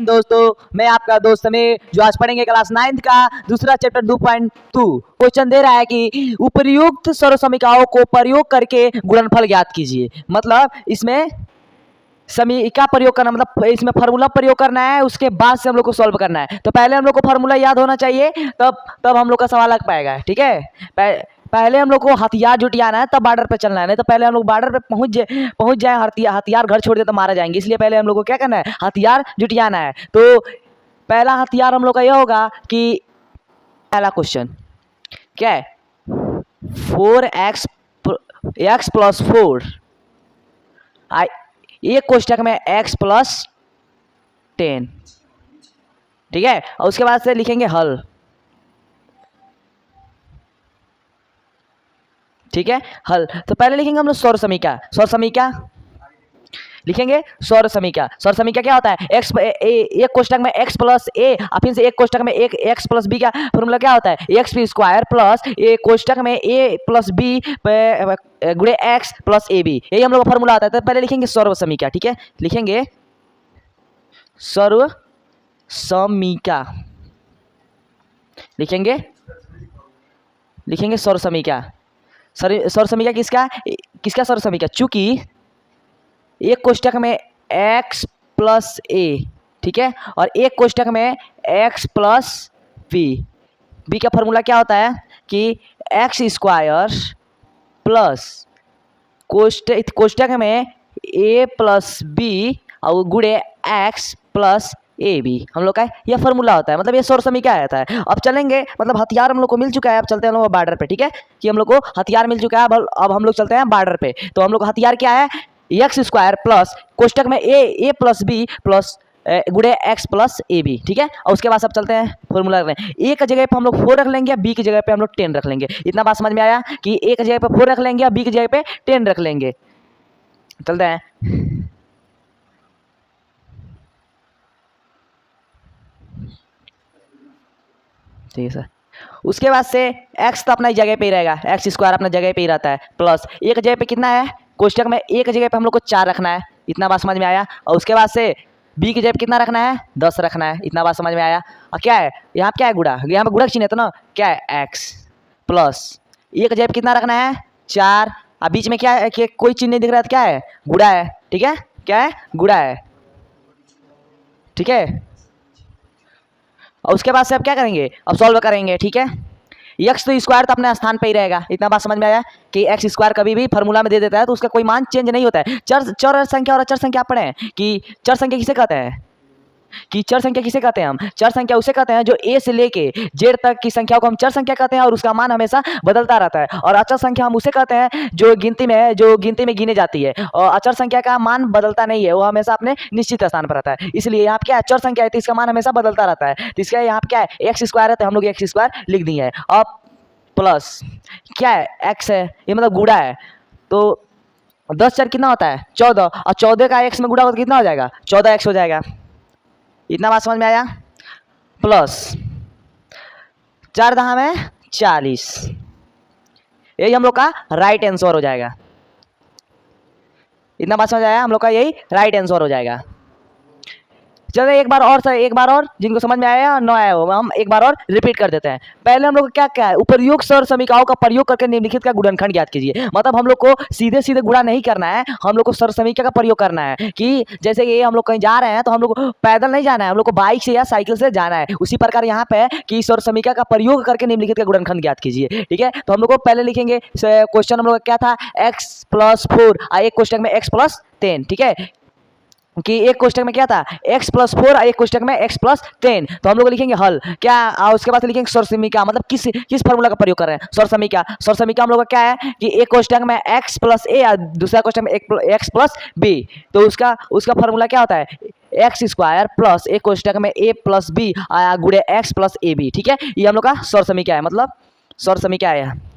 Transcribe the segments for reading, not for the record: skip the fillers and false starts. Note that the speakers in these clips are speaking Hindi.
दोस्तों, मैं आपका दोस्त समीर जो आज पढ़ेंगे क्लास 9th का दूसरा चैप्टर 2.2। क्वेश्चन दे रहा है कि उपर्युक्त सर्वसमीकरणों को प्रयोग करके गुणनफल ज्ञात कीजिए। मतलब इसमें समीकरण प्रयोग करना, मतलब इसमें फार्मूला प्रयोग करना है, उसके बाद से हम लोग को सॉल्व करना है। तो पहले हम लोग को फार्मूला याद होना चाहिए, तब हम लोग का सवाल लग पाएगा। ठीक है, पहले हम लोग को हथियार जुटियाना है, तब बॉर्डर पे चलना है। नहीं तो पहले हम लोग बॉर्डर पे पहुंच जाए, हथियार घर छोड़ दे तो मारा जाएंगे। इसलिए पहले हम लोग को क्या करना है, हथियार जुटियाना है। तो पहला हथियार हम लोग का यह होगा कि पहला क्वेश्चन क्या है, 4x प्लस 4 एक कोष्टक में x प्लस 10। ठीक है, और उसके बाद से लिखेंगे हल। ठीक है, हल। तो पहले लिखेंगे हम लोग सौर समीकरण लिखेंगे। सौर समीकरण क्या होता है, x एक कोष्टक में x प्लस ए, फिर से एक कोष्टक में एक x प्लस बी का फॉर्मूला क्या होता है, एक्स पी स्क्वायर प्लस ए कोष्टक में a प्लस बी गुणे x प्लस ए बी, यही हम लोग का फॉर्मूला आता है। तो पहले लिखेंगे सौर समीकरण। ठीक है, लिखेंगे सौर समीकरण, लिखेंगे सौर समीकरण। सौर समीकरण किसका सौर समीकरण, चूंकि एक कोष्टक में x प्लस ए, ठीक है, और एक कोष्टक में x प्लस बी का फॉर्मूला क्या होता है कि एक्स स्क्वायर प्लस कोष्टक में a प्लस बी और गुणे x प्लस ए बी, हम लोग का यह फॉर्मूला होता है। मतलब ये सौर समीकरण आता है। अब चलेंगे, मतलब हथियार हम लोग को मिल चुका है, अब चलते हैं हम लोग बॉर्डर पे। ठीक है, कि हम लोग को हथियार मिल चुका है, अब हम लोग चलते हैं बॉर्डर पे। तो हम लोग हथियार क्या है, एक्स स्क्वायर प्लस कोष्टक में ए प्लस बी प्लस गुणे एक्स प्लस ए बी। ठीक है, और उसके बाद सब चलते हैं फॉर्मूला रख लें। ए की जगह पे हम लोग 4 रख लेंगे, बी की जगह पे हम लोग 10 रख लेंगे। इतना बात समझ में आया कि ए की जगह पे 4 रख लेंगे, बी की जगह पे 10 रख लेंगे। चलते हैं, ठीक है सर। उसके बाद से x तो अपना जगह पे ही रहेगा, एक्स स्क्वायर अपना जगह पे ही रहता है, प्लस एक जगह पे कितना है, कोष्टक में एक जगह पे हम लोग को 4 रखना है। इतना बात समझ में आया। और उसके बाद से b की जगह पे कितना रखना है, 10 रखना है। इतना बात समझ में आया। और क्या है यहाँ पे, क्या है गुड़ा, यहाँ पे गुड़ा चिन्ह है तो ना, क्या है x प्लस एक जगह पे कितना रखना है, 4, और बीच में क्या है कि कोई चिन्ह नहीं दिख रहा है, तो क्या है, गुड़ा है। ठीक है, क्या है, गुड़ा है। ठीक है, और उसके बाद से अब क्या करेंगे, अब सॉल्व करेंगे। ठीक है, एक्स तो स्क्वायर तो अपने स्थान पे ही रहेगा। इतना बात समझ में आया कि एक्स स्क्वायर कभी भी फार्मूला में दे देता है तो उसका कोई मान चेंज नहीं होता है। चर संख्या और अचर संख्या पढ़े हैं कि चर संख्या किसे कहते हैं, हम चर संख्या उसे कहते हैं जो ए से लेके जेड तक की संख्याओं को हम चर संख्या कहते हैं, और उसका मान हमेशा बदलता रहता है। और अचर संख्या हम उसे कहते हैं जो गिनती में गिने जाती है, और अचर संख्या का मान बदलता नहीं है, वो हमेशा अपने निश्चित स्थान पर रहता है। इसलिए यहाँ पे क्या है, चर संख्या है तो इसका मान हमेशा बदलता रहता है। तो इसका यहाँ पे क्या है, एक्स स्क्वायर है तो हम लोग एक्स स्क्वायर लिख दिए है। अब प्लस क्या है, एक्स है, ये मतलब गुड़ा है। तो 10 चार कितना होता है, 14, और 14 का एक्स में गुड़ा होता कितना हो जाएगा, 14x हो जाएगा। इतना बात समझ में आया। प्लस 4 दहा में 40, यही हम लोग का राइट आंसर हो जाएगा। इतना बात समझ आया, हम लोग का यही राइट आंसर हो जाएगा। चलो एक बार और जिनको समझ में आया और न आया हो, हम एक बार और रिपीट कर देते हैं। पहले हम लोग क्या है, उपर्युक्त सौर समीकरणों का प्रयोग करके निम्नलिखित का गुणनखंड ज्ञात कीजिए। मतलब हम लोग को सीधे गुणा नहीं करना है, हम लोग को सौर समीकरण का प्रयोग करना है। कि जैसे कि हम लोग कहीं जा रहे हैं तो हम लोग को पैदल नहीं जाना है, हम लोग को बाइक से या साइकिल से जाना है। उसी प्रकार यहाँ पे कि सौर समीकरण का प्रयोग करके निम्नलिखित का गुणनखंड ज्ञात कीजिए। ठीक है, तो हम लोग को पहले लिखेंगे क्वेश्चन हम लोग का क्या था, x प्लस 4, एक क्वेश्चन में x प्लस 10। ठीक है, कि एक कोष्टक में क्या था, x प्लस 4 और एक कोष्टक में x प्लस 10। तो हम लोग लिखेंगे हल क्या, और उसके बाद लिखेंगे सौर समीकरण। मतलब किस फार्मूला का प्रयोग कर रहे हैं, सौर समीकरण हम लोग का क्या है कि एक कोष्टक में x प्लस ए और दूसरा कोष्टक में x प्लस बी। तो उसका फार्मूला क्या होता है, एक्स स्क्वायर प्लस एक कोष्टक में a प्लस बी गुणे x प्लस ए बी। ठीक है, ये हम लोग का सौर समीकरण है, मतलब सौर समीकरण है।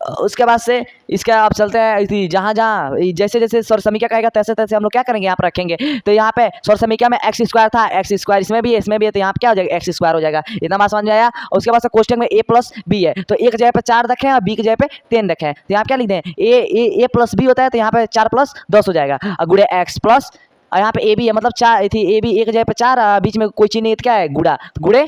उसके बाद से इसका आप चलते हैं, जहाँ जैसे सौर समीकरण कहेगा तैसे हम लोग क्या करेंगे, यहाँ पर रखेंगे। तो यहाँ पे सौर समीकरण में एक्स स्क्वायर था, एक्स स्क्वायर इसमें भी है, तो यहाँ पे क्या हो जाएगा, एक्स स्क्वायर हो जाएगा। इतना बात समझ में आया। और उसके बाद से कोष्टक में a प्लस बी है, तो एक जगह पे 4 रखें और बी की जगह पे 10 रखें। तो यहाँ क्या लिख दें, ए प्लस बी होता है, तो यहाँ पे 4 प्लस 10 हो जाएगा, और गुणे एक्स प्लस और यहाँ पे ए बी है, मतलब चार थी, ए बी एक जगह पे 4, बीच में कोई चीज नहीं है तो क्या है, गुड़ा, तो गुड़े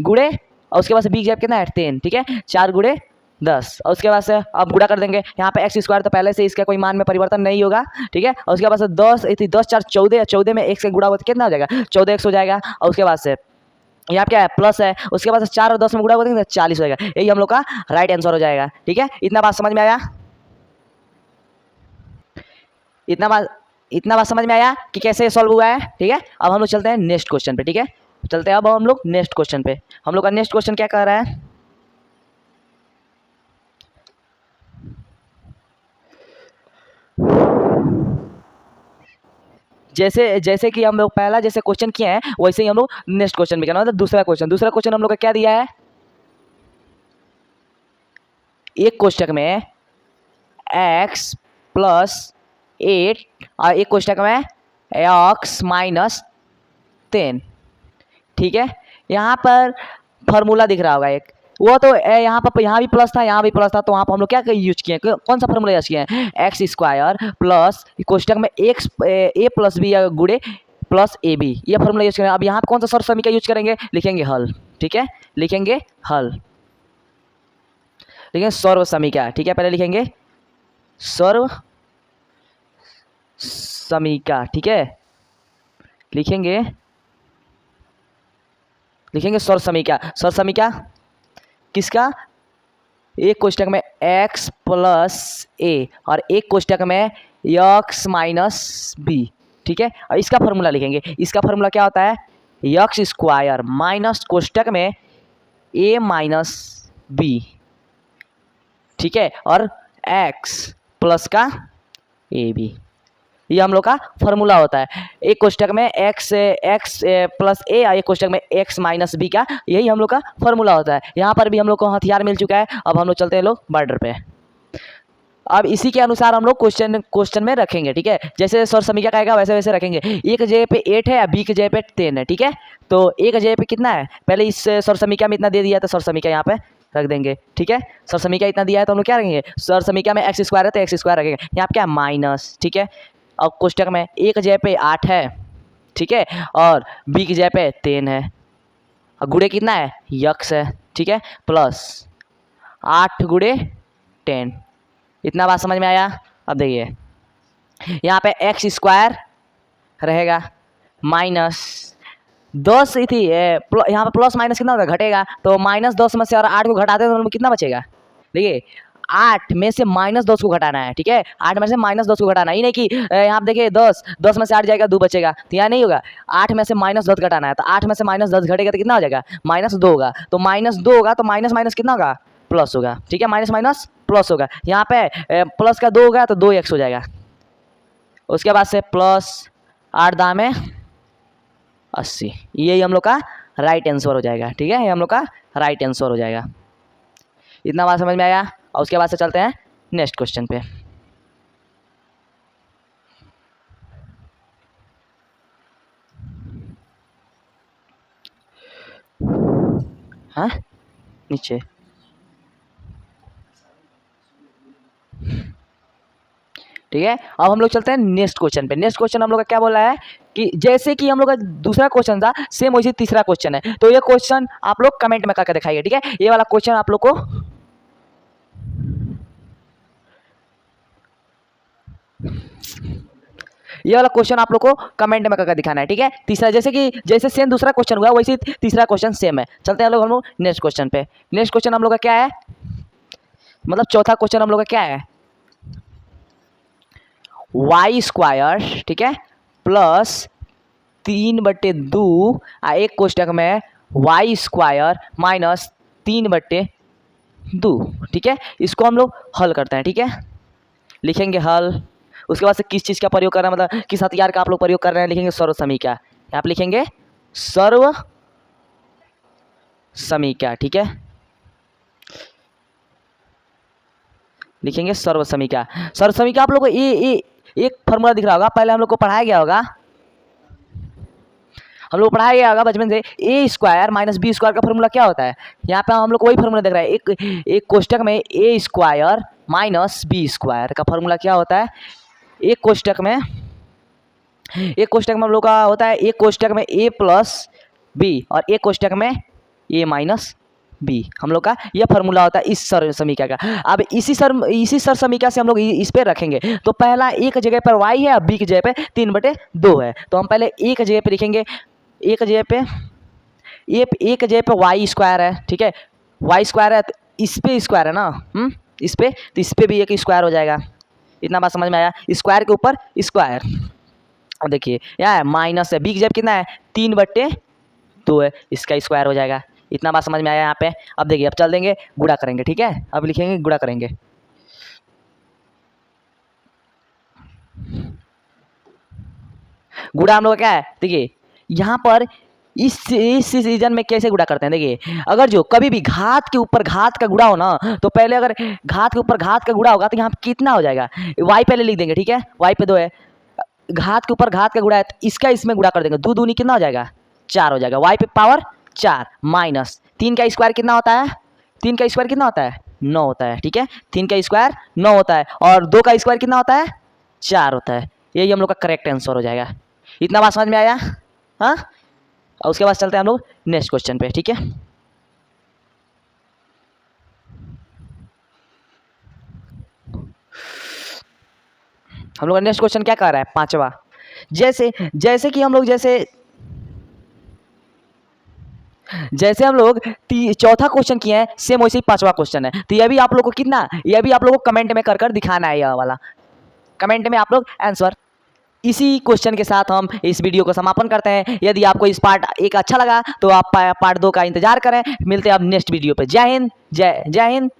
गुड़े, और उसके बाद से बी की जगह कितना है 3, ठीक है, 4 गुड़े 10, और उसके बाद से अब गुड़ा कर देंगे। यहाँ पे एक्स स्क्वायर तो पहले से इसका कोई मान में परिवर्तन नहीं होगा, ठीक है, और उसके बाद से 10 थी, 10 4 14, 14 में एक से गुड़ा हुआ तो कितना हो जाएगा, 14 एक्स हो जाएगा, और उसके बाद से यहाँ क्या है प्लस है, उसके बाद से 4 और 10 में गुड़ा हुआ तो 40 हो जाएगा। यही हम लोग का राइट आंसर हो जाएगा, ठीक है। इतना बात समझ में आया, इतना बात समझ में आया कि कैसे सॉल्व हुआ है, ठीक है। अब हम लोग चलते हैं नेक्स्ट क्वेश्चन पे, ठीक है, चलते हैं अब हम लोग नेक्स्ट क्वेश्चन पे। हम लोग का नेक्स्ट क्वेश्चन क्या कह रहा है, जैसे जैसे कि हम लोग पहला जैसे क्वेश्चन किए हैं वैसे ही हम लोग नेक्स्ट क्वेश्चन में, क्या मतलब दूसरा क्वेश्चन हम लोग का क्या दिया है, एक कोष्टक में x प्लस 8 और एक कोष्टक में x माइनस 10, ठीक है। यहाँ पर फॉर्मूला दिख रहा होगा एक, वो तो यहाँ भी प्लस था, यहाँ भी प्लस था, तो वहाँ पर हम लोग क्या यूज किए हैं, कौन सा फॉर्मूला यूज किए हैं, एक्स स्क्वायर प्लस कोष्टक में एक्स ए प्लस बी या गुड़े प्लस ए बी, ये फॉर्मूला यूज करेंगे। अब यहाँ पर कौन सा सर्व समीकरण यूज करेंगे, लिखेंगे हल, ठीक है, लिखेंगे हल, लिखेंगे सर्व समीकरण, ठीक है, पहले लिखेंगे सर्व समीकरण, ठीक है, लिखेंगे सर्व समीकरण किसका, एक कोष्टक में x प्लस ए और एक कोष्टक में x माइनस बी, ठीक है। और इसका फॉर्मूला लिखेंगे, इसका फॉर्मूला क्या होता है, एक्स स्क्वायर माइनस कोष्टक में a माइनस बी, ठीक है, और x प्लस का ए बी, ये हम लोग का फॉर्मूला होता है। एक कोष्टक में x प्लस ए और एक कोष्टक में x माइनस बी का, यही हम लोग का फॉर्मूला होता है। यहाँ पर भी हम लोग को हथियार मिल चुका है। अब हम लोग चलते हैं लोग बॉर्डर पे। अब इसी के अनुसार हम लोग क्वेश्चन में रखेंगे, ठीक है, जैसे सर समीकरण कहेगा वैसे वैसे रखेंगे। एक जगह पे 8 है, बी की जगह पे 10 है, ठीक है, तो एक जगह पे कितना है, पहले इस सर समीकरण में इतना दे दिया, तो सर समीकरण यहाँ पे रख देंगे, ठीक है। सर समीकरण इतना दिया है तो हम लोग क्या रखेंगे, सर समीकरण में एक्स स्क्वायर है तो एक्स स्क्वायर रखेंगे, यहाँ पे क्या माइनस, ठीक है। और कोष्टक में एक जगह पे 8 है, ठीक है, और बी की जगह पे 10 है, और गुड़े कितना है यक्स है, ठीक है, प्लस 8 गुड़े 10, इतना बात समझ में आया। अब देखिए यहाँ पे एक्स स्क्वायर रहेगा माइनस 10 थी, यहाँ पे प्लस माइनस कितना होगा घटेगा, तो माइनस 10 में से और 8 को घटाते हैं तो कितना बचेगा, देखिए 8 में से माइनस 10 को घटाना है, ठीक है, 8 में से माइनस 10 को घटाना है, ये नहीं कि यहाँ पे देखिए 10 में से 8 जाएगा 2 बचेगा, तो यहाँ नहीं होगा, 8 में से माइनस 10 घटाना है, तो 8 में से माइनस 10 घटेगा तो कितना हो जाएगा माइनस 2 होगा, तो माइनस 2 होगा तो माइनस माइनस कितना होगा प्लस होगा, ठीक है, माइनस माइनस प्लस होगा, यहाँ पे प्लस का 2 होगा तो 2x हो जाएगा, उसके बाद से प्लस 8 दाम 80, यही हम लोग का राइट आंसर हो जाएगा, ठीक है, ये हम लोग का राइट आंसर हो जाएगा। इतना बात समझ में आया। और उसके बाद से चलते हैं नेक्स्ट क्वेश्चन पे। हाँ नीचे, ठीक है। अब हम लोग चलते हैं नेक्स्ट क्वेश्चन पे। नेक्स्ट क्वेश्चन हम लोग का क्या बोला है कि जैसे कि हम लोग का दूसरा क्वेश्चन था सेम वैसे तीसरा क्वेश्चन है, तो ये क्वेश्चन आप लोग कमेंट में करके दिखाइए, ठीक है। ये वाला क्वेश्चन आप लोग को आप लोग को कमेंट में करके दिखाना है, ठीक है। तीसरा जैसे सेम दूसरा क्वेश्चन हुआ वैसे तीसरा क्वेश्चन सेम है। चलते हैं हम लोग नेक्स्ट क्वेश्चन पे। नेक्स्ट क्वेश्चन हम लोग का क्या है, मतलब चौथा क्वेश्चन हम लोग का क्या है, वाई स्क्वायर, ठीक है, प्लस 3/2 एक कोष्टक में वाई स्क्वायर माइनस 3/2, ठीक है। इसको हम लोग हल करते हैं, ठीक है, लिखेंगे हल। उसके बाद से किस चीज़ का प्रयोग कर रहे हैं, मतलब किस हथियार का आप लोग प्रयोग कर रहे हैं, लिखेंगे सर्व समीकरण, यहाँ पे लिखेंगे सर्व समीकरण, ठीक है, लिखेंगे सर्व समीकरण। सर्व समीकरण आप लोग को ये एक फॉर्मूला दिख रहा होगा, पहले हम लोग को पढ़ाया गया होगा, बचपन से, ए स्क्वायर माइनस बी स्क्वायर का फॉर्मूला क्या होता है, यहाँ पे हम लोग को वही फॉर्मूला दिख रहा है। एक कोष्टक में ए स्क्वायर माइनस बी स्क्वायर का फॉर्मूला क्या होता है, एक कोष्टक में एक कोष्टक में हम लोग का होता है एक कोष्टक में a प्लस बी और एक कोष्टक में a माइनस बी, हम लोग का यह फार्मूला होता है इस सर समीकरण का। अब इसी सर समीकरण से हम लोग इस पे रखेंगे। तो पहला एक जगह पर y है और b की जगह पे 3/2 है। तो हम पहले एक जगह पे लिखेंगे, एक जगह पे वाई स्क्वायर है, ठीक है, वाई स्क्वायर है, तो इस पे स्क्वायर है ना, इस पे, तो इस पे भी एक स्क्वायर हो जाएगा। इतना बात समझ में आया, स्क्वायर के ऊपर स्क्वायर। अब देखिए यहाँ है माइनस है, बी की जगह कितना है 3/2 है, इसका स्क्वायर हो जाएगा। इतना बात समझ में आया यहाँ पे। अब देखिए अब चल देंगे गुणा करेंगे, ठीक है, अब लिखेंगे गुणा करेंगे। गुणा हम लोग क्या है, देखिए यहाँ पर इस सीजन में कैसे गुणा करते हैं। देखिए अगर जो कभी भी घात के ऊपर घात का गुणा हो ना, तो पहले अगर घात के ऊपर घात का गुणा होगा तो यहाँ पे कितना हो जाएगा, y पहले लिख देंगे, ठीक है, y पे 2 है, घात के ऊपर घात का गुणा है तो इसका इसमें गुणा कर देंगे, 2 दूनी कितना हो जाएगा 4 हो जाएगा, y पे पावर 4 माइनस 3 का स्क्वायर कितना होता है, 3 का स्क्वायर कितना होता है 9 होता है, ठीक है, 3 का स्क्वायर 9 होता है और 2 का स्क्वायर कितना होता है 4 होता है। यही हम लोग का करेक्ट आंसर हो जाएगा। इतना बात समझ में आया, हाँ। और उसके बाद चलते हैं हम लोग नेक्स्ट क्वेश्चन पे, ठीक है। हम लोग का नेक्स्ट क्वेश्चन क्या कर रहा है, 5वां। जैसे कि हम लोग जैसे हम लोग चौथा क्वेश्चन किए हैं, सेम वैसे ही 5वां क्वेश्चन है। तो ये भी आप लोग को कितना, ये भी आप लोग को कमेंट में कर दिखाना है, यह वाला कमेंट में आप लोग आंसर। इसी क्वेश्चन के साथ हम इस वीडियो को समापन करते हैं। यदि आपको इस पार्ट 1 अच्छा लगा तो आप पार्ट 2 का इंतजार करें। मिलते हैं अब नेक्स्ट वीडियो पे। जय हिंद, जय हिंद।